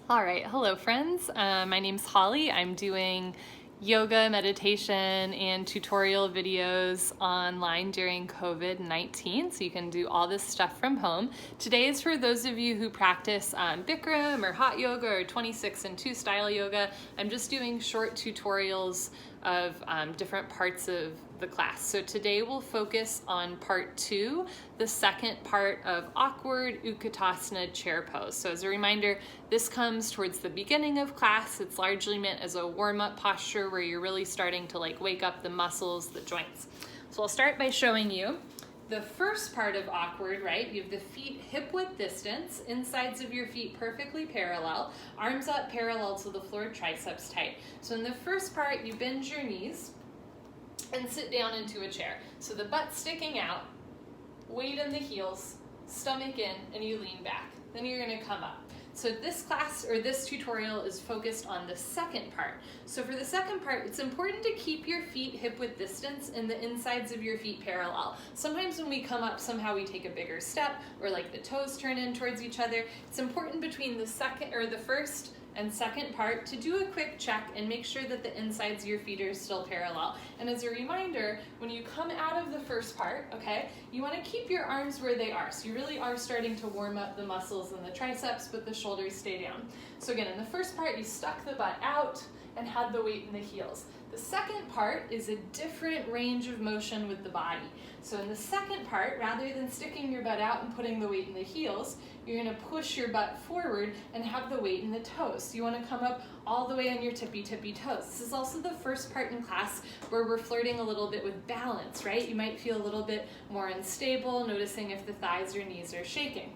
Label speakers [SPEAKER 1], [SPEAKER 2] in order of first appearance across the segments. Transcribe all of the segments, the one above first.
[SPEAKER 1] All right, hello friends. My name's Holly. I'm doing yoga, meditation, and tutorial videos online during COVID-19, so you can do all this stuff from home. Today is for those of you who practice Bikram or hot yoga or 26 and 2 style yoga. I'm just doing short tutorials of different parts of the class. So today we'll focus on part 2, the second part of awkward utkatasana chair pose. So as a reminder, this comes towards the beginning of class. It's largely meant as a warm-up posture where you're really starting to wake up the muscles, the joints. So I'll start by showing you the first part of awkward, right? You have the feet hip-width distance, insides of your feet perfectly parallel, arms up parallel to the floor, triceps tight. So in the first part, you bend your knees and sit down into a chair. So the butt sticking out, weight in the heels, stomach in, and you lean back. Then you're gonna come up. So this class, or this tutorial, is focused on the second part. So for the second part, it's important to keep your feet hip-width distance and the insides of your feet parallel. Sometimes when we come up, somehow we take a bigger step, or the toes turn in towards each other. It's important between the first and second part to do a quick check and make sure that the insides of your feet are still parallel. And as a reminder, when you come out of the first part, okay, you want to keep your arms where they are. So you really are starting to warm up the muscles in the triceps, but the shoulders stay down. So again, in the first part, you stuck the butt out and had the weight in the heels. The second part is a different range of motion with the body. So in the second part, rather than sticking your butt out and putting the weight in the heels, you're gonna push your butt forward and have the weight in the toes. So you wanna come up all the way on your tippy toes. This is also the first part in class where we're flirting a little bit with balance, right? You might feel a little bit more unstable, noticing if the thighs or knees are shaking.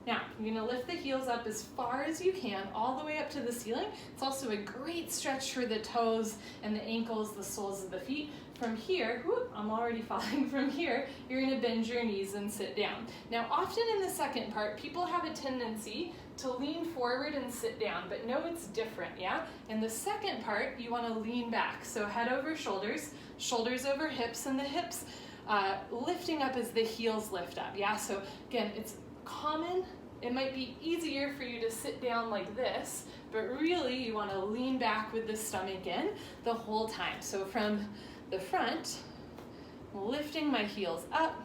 [SPEAKER 1] Now, you're gonna lift the heels up as far as you can, all the way up to the ceiling. It's also a great stretch for the toes and the ankles, the soles of the feet. From here, whoop, I'm already falling. From here, you're gonna bend your knees and sit down. Now, often in the second part, people have a tendency to lean forward and sit down, but no, it's different, yeah? In the second part, you wanna lean back. So head over shoulders, shoulders over hips, and the hips lifting up as the heels lift up, yeah? So again, it's common. It might be easier for you to sit down like this, but really you want to lean back with the stomach in the whole time. So from the front, lifting my heels up,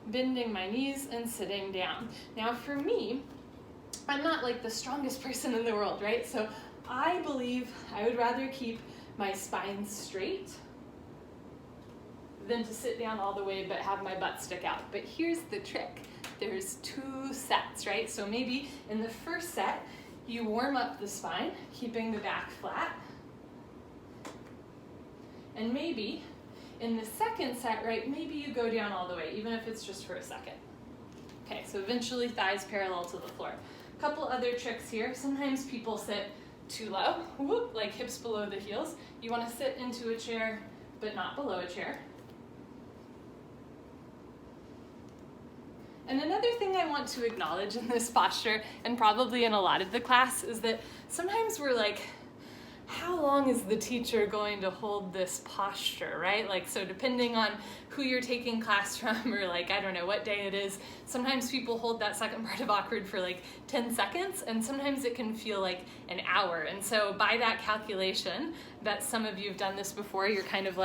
[SPEAKER 1] bending my knees, and sitting down. Now for me, I'm not the strongest person in the world, right? So I believe I would rather keep my spine straight than to sit down all the way but have my butt stick out. But here's the trick. There's 2 sets, right? So maybe in the first set, you warm up the spine, keeping the back flat. And maybe in the second set, right, maybe you go down all the way, even if it's just for a second. Okay, so eventually thighs parallel to the floor. A couple other tricks here. Sometimes people sit too low, whoop, hips below the heels. You want to sit into a chair, but not below a chair. And another thing I want to acknowledge in this posture, and probably in a lot of the class, is that sometimes we're how long is the teacher going to hold this posture, right? So depending on who you're taking class from, or I don't know what day it is, sometimes people hold that second part of awkward for 10 seconds, and sometimes it can feel like an hour. And so by that calculation, that some of you have done this before, you're kind of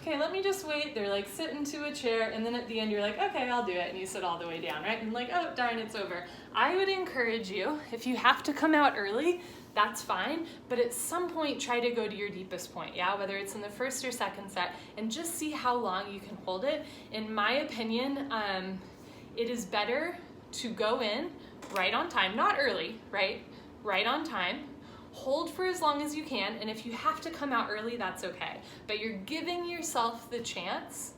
[SPEAKER 1] okay, let me just wait. They're sit into a chair, and then at the end you're okay, I'll do it, and you sit all the way down, right? And oh, darn, it's over. I would encourage you, if you have to come out early, that's fine, but at some point try to go to your deepest point, yeah? Whether it's in the first or second set, and just see how long you can hold it. In my opinion, it is better to go in right on time, not early, right? Right on time. Hold for as long as you can, and if you have to come out early, that's okay. But you're giving yourself the chance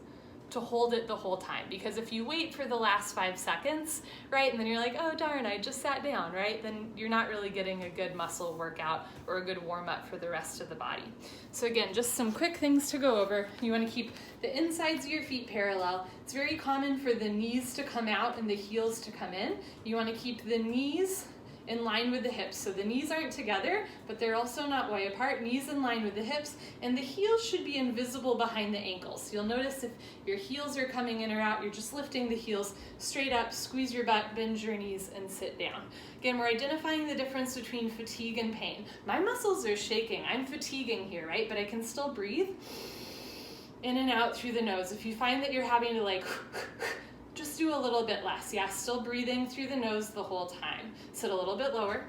[SPEAKER 1] to hold it the whole time, because if you wait for the last 5 seconds, right, and then you're oh darn, I just sat down, right, then you're not really getting a good muscle workout or a good warm-up for the rest of the body. So again, just some quick things to go over. You want to keep the insides of your feet parallel. It's very common for the knees to come out and the heels to come in. You want to keep the knees in line with the hips. So the knees aren't together, but they're also not way apart. Knees in line with the hips, and the heels should be invisible behind the ankles. You'll notice if your heels are coming in or out, you're just lifting the heels straight up, squeeze your butt, bend your knees, and sit down. Again, we're identifying the difference between fatigue and pain. My muscles are shaking. I'm fatiguing here, right? But I can still breathe in and out through the nose. If you find that you're having to like, just do a little bit less. Yeah, still breathing through the nose the whole time. Sit a little bit lower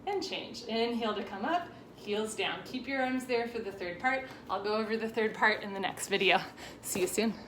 [SPEAKER 1] and change. Inhale to come up, heels down. Keep your arms there for the third part. I'll go over the third part in the next video. See you soon.